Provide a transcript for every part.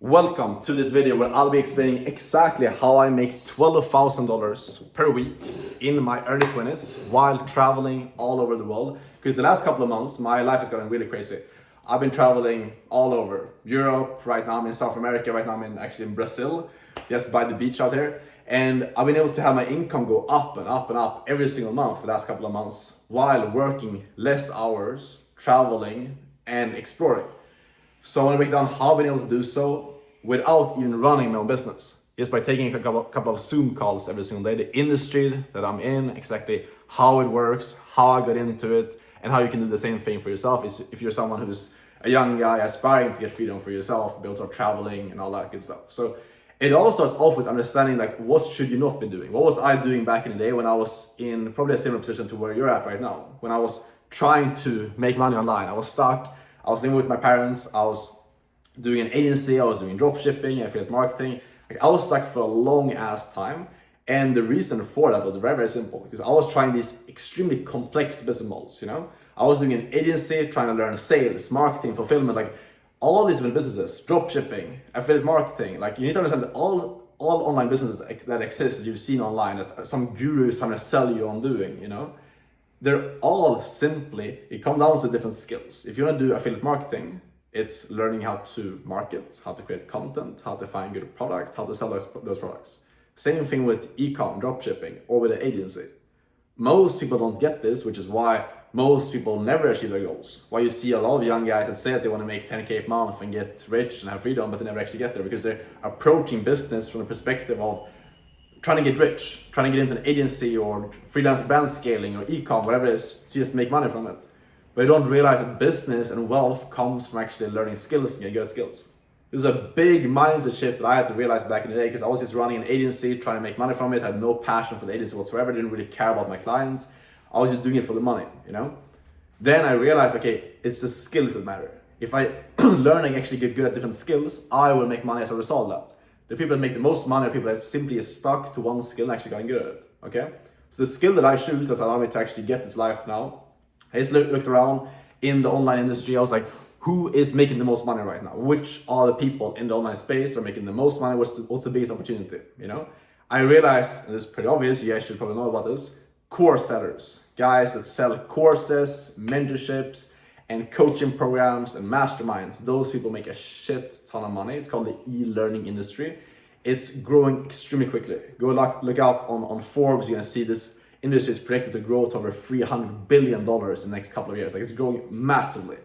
Welcome to this video where I'll be explaining exactly how I make $12,000 per week in my early 20s while traveling all over the world. Because the last couple of months, my life has gotten really crazy. I've been traveling all over Europe. Right now I'm in South America. Right now I'm actually in Brazil, just by the beach out here. And I've been able to have my income go up and up and up every single month for the last couple of months while working less hours, traveling and exploring. So I want to break down how I've been able to do so without even running my own business. Just by taking a couple of Zoom calls every single day, the industry that I'm in, exactly how it works, how I got into it, and how you can do the same thing for yourself if you're someone who's a young guy aspiring to get freedom for yourself, be able to start traveling and all that good stuff. So it all starts off with understanding like what should you not be doing? What was I doing back in the day when I was in probably a similar position to where you're at right now? When I was trying to make money online, I was stuck. I was living with my parents. I was doing an agency. I was doing drop shipping, affiliate marketing. Like, I was stuck for a long ass time. And the reason for that was very, very simple because I was trying these extremely complex business models, you know? I was doing an agency, trying to learn sales, marketing, fulfillment, like all these different businesses, drop shipping, affiliate marketing. Like you need to understand that all online businesses that exist that you've seen online that some guru is trying to sell you on doing, you know? They're all simply, it comes down to different skills. If you want to do affiliate marketing, it's learning how to market, how to create content, how to find good product, how to sell those products. Same thing with e-com, dropshipping, or with an agency. Most people don't get this, which is why most people never achieve their goals. Why you see a lot of young guys that say that they want to make 10K a month and get rich and have freedom, but they never actually get there because they're approaching business from the perspective of trying to get rich, trying to get into an agency or freelance brand scaling or e-com, whatever it is, to just make money from it. But you don't realize that business and wealth comes from actually learning skills and getting good at skills. This is a big mindset shift that I had to realize back in the day because I was just running an agency, trying to make money from it, had no passion for the agency whatsoever, didn't really care about my clients. I was just doing it for the money, you know? Then I realized, okay, it's the skills that matter. If I learn and actually get good at different skills, I will make money as a result of that. The people that make the most money are people that simply is stuck to one skill and actually getting good at it, okay? So the skill that I choose that's allowed me to actually get this life now, I just looked around in the online industry. I was like, who is making the most money right now? Which are the people in the online space are making the most money? What's the biggest opportunity, you know? I realized, and this is pretty obvious, you guys should probably know about this, course sellers, guys that sell courses, mentorships, and coaching programs and masterminds. Those people make a shit ton of money. It's called the e-learning industry. It's growing extremely quickly. Go look up on Forbes, you're gonna see this industry is predicted to grow to over $300 billion in the next couple of years. Like it's growing massively.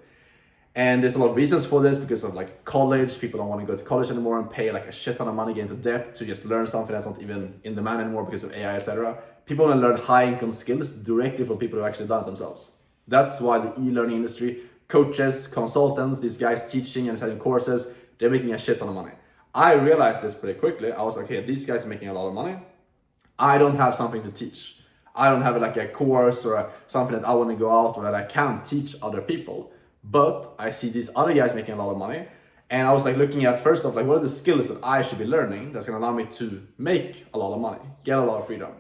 And there's a lot of reasons for this because of like college. People don't want to go to college anymore and pay like a shit ton of money, get into debt to just learn something that's not even in demand anymore because of AI, etc. People want to learn high income skills directly from people who actually done it themselves. That's why the e-learning industry, coaches, consultants, these guys teaching and selling courses, they're making a shit ton of money. I realized this pretty quickly. I was like, okay, these guys are making a lot of money. I don't have something to teach. I don't have like a course or something that I want to go out or that I can teach other people. But I see these other guys making a lot of money. And I was like looking at first off, like what are the skills that I should be learning that's going to allow me to make a lot of money, get a lot of freedom.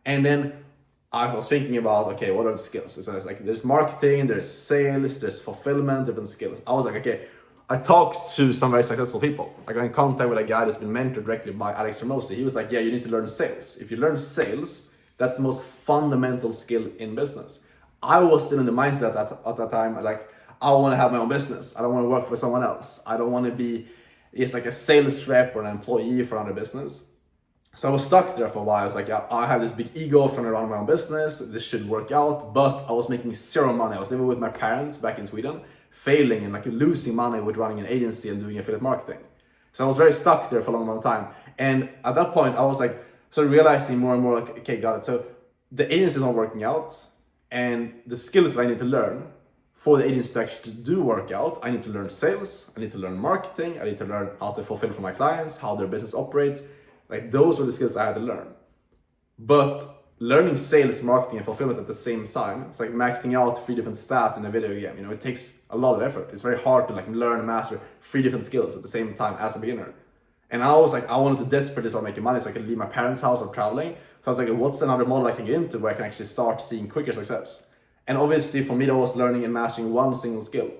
And then I was thinking about, okay, what are the skills? So it's like there's marketing, there's sales, there's fulfillment, different skills. I was like, okay, I talked to some very successful people. I got in contact with a guy that's been mentored directly by Alex Hormozi. He was like, yeah, you need to learn sales. If you learn sales, that's the most fundamental skill in business. I was still in the mindset at that time, like, I want to have my own business. I don't want to work for someone else. I don't want to be it's like a sales rep or an employee for another business. So I was stuck there for a while. I was like, yeah, I have this big ego trying to run my own business. This should work out, but I was making zero money. I was living with my parents back in Sweden, failing and like losing money with running an agency and doing affiliate marketing. So I was very stuck there for a long time. And at that point, I was like, realizing more and more like, okay, got it. So the agency is not working out, and the skills that I need to learn for the agency to actually do work out, I need to learn sales, I need to learn marketing, I need to learn how to fulfill for my clients, how their business operates. Like those are the skills I had to learn. But learning sales, marketing, and fulfillment at the same time, it's like maxing out 3 different stats in a video game. You know, it takes a lot of effort. It's very hard to like learn and master 3 different skills at the same time as a beginner. And I was like, I wanted to desperately start making money so I could leave my parents' house or traveling. So I was like, what's another model I can get into where I can actually start seeing quicker success? And obviously for me, that was learning and mastering one single skill.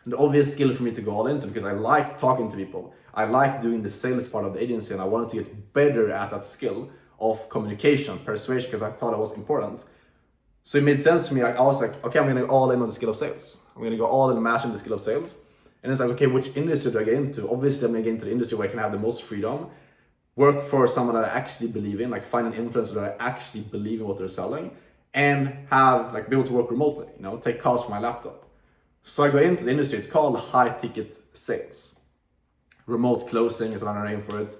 an obvious skill for me to go all into, because I like talking to people. I like doing the sales part of the agency, and I wanted to get better at that skill of communication, persuasion, because I thought it was important. So it made sense to me. I was like, okay, I'm gonna go all in on the skill of sales. I'm gonna go all in and mastering the skill of sales. And it's like, okay, which industry do I get into? Obviously, I'm gonna get into the industry where I can have the most freedom, work for someone that I actually believe in, like find an influencer that I actually believe in what they're selling, and have like be able to work remotely, take calls from my laptop. So I got into the industry. It's called high ticket sales. Remote closing is another name for it.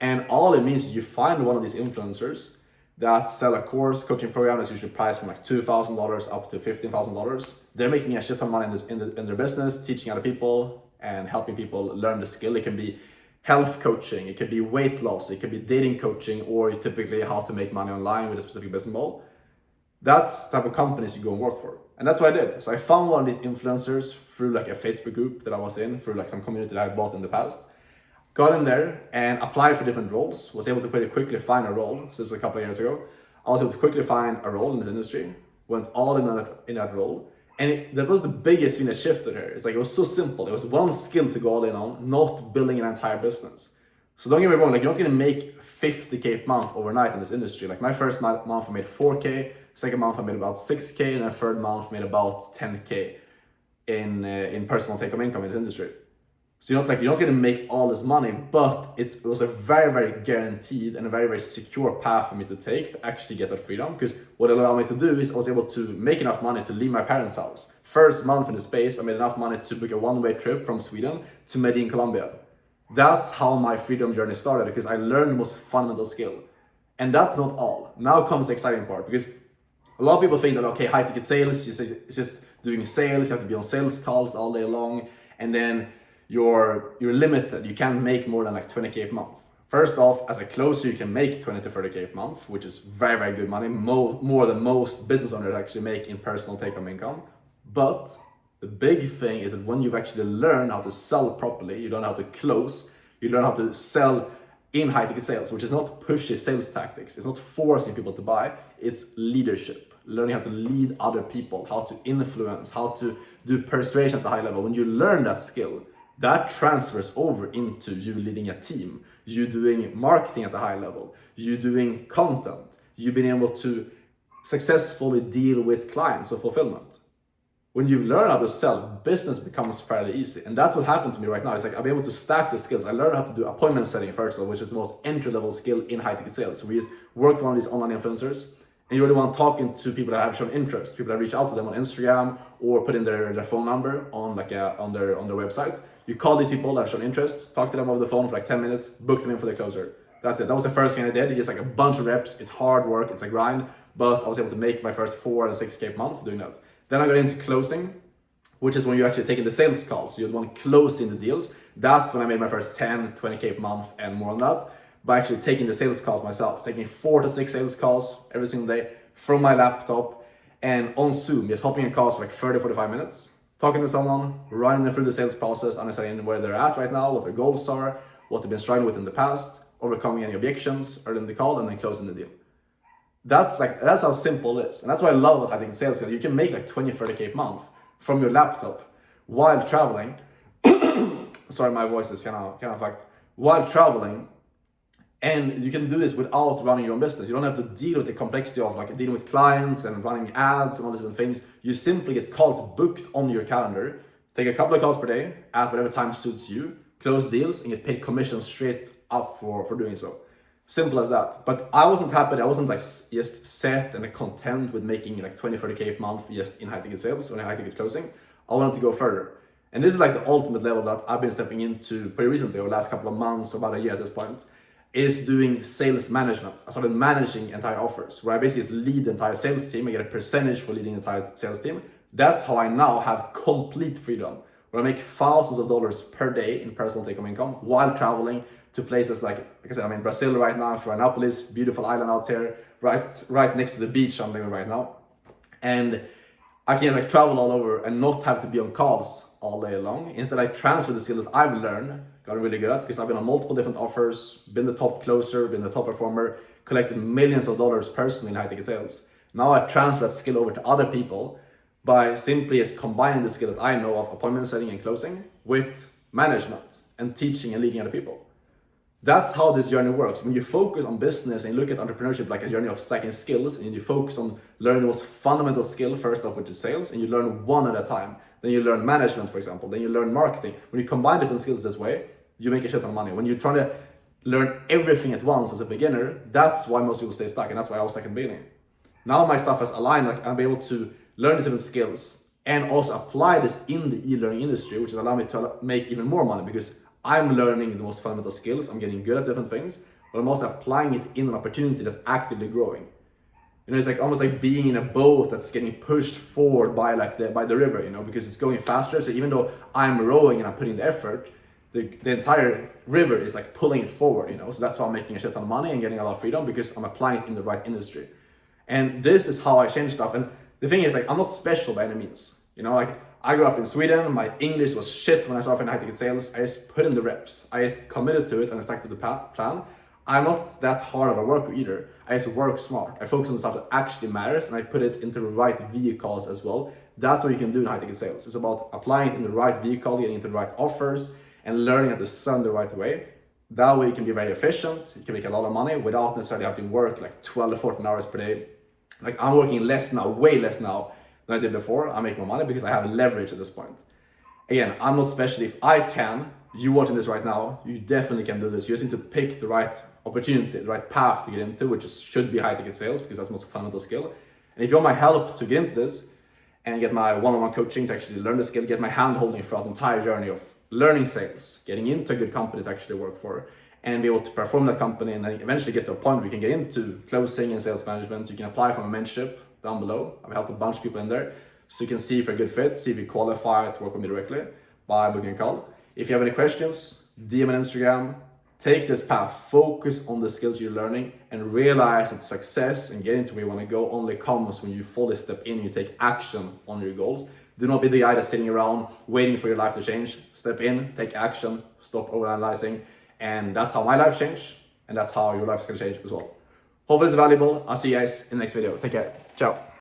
And all it means is you find one of these influencers that sell a course coaching program that's usually priced from like $2,000 up to $15,000. They're making a shit ton of money in their business, teaching other people and helping people learn the skill. It can be health coaching, it could be weight loss, it could be dating coaching, or typically how to make money online with a specific business model. That's the type of companies you go and work for. And that's what I did. So I found one of these influencers through like a Facebook group that I was in, through like some community that I bought in the past. Got in there and applied for different roles, was able to pretty quickly find a role. So this was a couple of years ago. I was able to quickly find a role in this industry, went all in that role. And that was the biggest thing that shifted here. It's like, it was so simple. It was one skill to go all in on, not building an entire business. So don't get me wrong, like you're not gonna make 50K a month overnight in this industry. Like my first month I made 4K, second month I made about 6K, and then third month I made about 10K in personal take-home income in this industry. So you're not gonna make all this money, but it was a very, very guaranteed and a very, very secure path for me to take to actually get that freedom. Because what it allowed me to do is I was able to make enough money to leave my parents' house. First month in the space, I made enough money to book a one-way trip from Sweden to Medellin, Colombia. That's how my freedom journey started, because I learned the most fundamental skill. And that's not all. Now comes the exciting part, because a lot of people think that, okay, high ticket sales, it's just doing sales, you have to be on sales calls all day long, and then you're limited. You can't make more than like 20K a month. First off, as a closer, you can make 20 to 30K a month, which is very, very good money, more than most business owners actually make in personal take-home income. But the big thing is that when you've actually learned how to sell properly, you learn how to close, you learn how to sell in high ticket sales, which is not pushy sales tactics. It's not forcing people to buy, it's leadership. Learning how to lead other people, how to influence, how to do persuasion at a high level. When you learn that skill, that transfers over into you leading a team, you doing marketing at a high level, you doing content, you being able to successfully deal with clients of fulfillment. When you learn how to sell, business becomes fairly easy. And that's what happened to me right now. It's like I'm able to stack the skills. I learned how to do appointment setting first of all, which is the most entry-level skill in high ticket sales. So we just work with one of these online influencers, and you really want talking to people that have shown interest, people that reach out to them on Instagram or put in their phone number on on their website. You call these people that have shown interest, talk to them over the phone for like 10 minutes, book them in for the closer. That's it. That was the first thing I did. It's just like a bunch of reps. It's hard work. It's a grind, but I was able to make my first 4 and 6K a month doing that. Then I got into closing, which is when you're actually taking the sales calls. So you'd want to close in the deals. That's when I made my first 10, 20K a month and more on that, by actually taking the sales calls myself, taking 4 to 6 sales calls every single day from my laptop and on Zoom, just hopping in calls for like 30, 45 minutes, talking to someone, running them through the sales process, understanding where they're at right now, what their goals are, what they've been struggling with in the past, overcoming any objections early in the call, and then closing the deal. That's how simple it is. And that's why I love what I think sales is. You can make like 20, 30K a month from your laptop while traveling. Sorry, my voice is kind of fucked. While traveling, and you can do this without running your own business. You don't have to deal with the complexity of like dealing with clients and running ads and all these different things. You simply get calls booked on your calendar, take a couple of calls per day at whatever time suits you, close deals, and get paid commission straight up for doing so. Simple as that. But I wasn't happy. I wasn't like just set and content with making like 20, 30K a month just in high ticket sales or in high ticket closing. I wanted to go further. And this is like the ultimate level that I've been stepping into pretty recently, over the last couple of months, about a year at this point, is doing sales management. I started managing entire offers, where I basically just lead the entire sales team. I get a percentage for leading the entire sales team. That's how I now have complete freedom, where I make thousands of dollars per day in personal take-home income while traveling to places like I said, I'm in Brazil right now, Florianopolis, beautiful island out here, right next to the beach I'm living right now. And I can just like travel all over and not have to be on calls all day long. Instead, I transfer the skill that I've learned, gotten really good at, because I've been on multiple different offers, been the top closer, been the top performer, collected millions of dollars personally in high ticket sales. Now I transfer that skill over to other people, by simply just combining the skill that I know of appointment setting and closing with management and teaching and leading other people. That's how this journey works. When you focus on business and look at entrepreneurship like a journey of stacking skills, and you focus on learning the most fundamental skill first off, which is sales, and you learn one at a time. Then you learn management, for example. Then you learn marketing. When you combine different skills this way, you make a shit ton of money. When you're trying to learn everything at once as a beginner, that's why most people stay stuck, and that's why I was stuck in the beginning. Now my stuff is aligned, like I'm able to learn these different skills and also apply this in the e-learning industry, which is allowing me to make even more money because I'm learning the most fundamental skills, I'm getting good at different things, but I'm also applying it in an opportunity that's actively growing. You know, it's like almost like being in a boat that's getting pushed forward by the river, you know, because it's going faster. So even though I'm rowing and I'm putting the effort, the entire river is like pulling it forward, you know. So that's why I'm making a shit ton of money and getting a lot of freedom, because I'm applying it in the right industry. And this is how I change stuff. And the thing is, like, I'm not special by any means. You know, like, I grew up in Sweden, my English was shit when I started in high-ticket sales. I just put in the reps. I just committed to it and I stuck to the plan. I'm not that hard of a worker either. I just work smart. I focus on stuff that actually matters and I put it into the right vehicles as well. That's what you can do in high-ticket sales. It's about applying it in the right vehicle, getting into the right offers, and learning how to sell the right way. That way you can be very efficient, you can make a lot of money without necessarily having to work like 12 to 14 hours per day. Like, I'm working less now, way less now than I did before. I make more money because I have leverage at this point. Again, I'm not special. If I can, you watching this right now, you definitely can do this. You just need to pick the right opportunity, the right path to get into, which should be high-ticket sales because that's the most fundamental skill. And if you want my help to get into this and get my one-on-one coaching to actually learn the skill, get my hand holding throughout the entire journey of learning sales, getting into a good company to actually work for, and be able to perform that company, and then eventually get to a point where you can get into closing and sales management. You can apply for a mentorship down below. I've helped a bunch of people in there. So you can see if you're a good fit, see if you qualify to work with me directly by booking a call. If you have any questions, DM on Instagram. Take this path, focus on the skills you're learning, and realize that success and getting to where you want to go only comes when you fully step in and you take action on your goals. Do not be the guy that's sitting around waiting for your life to change. Step in, take action, stop overanalyzing. And that's how my life changed, and that's how your life is going to change as well. Hopefully it's valuable. I'll see you guys in the next video. Take care. Ciao.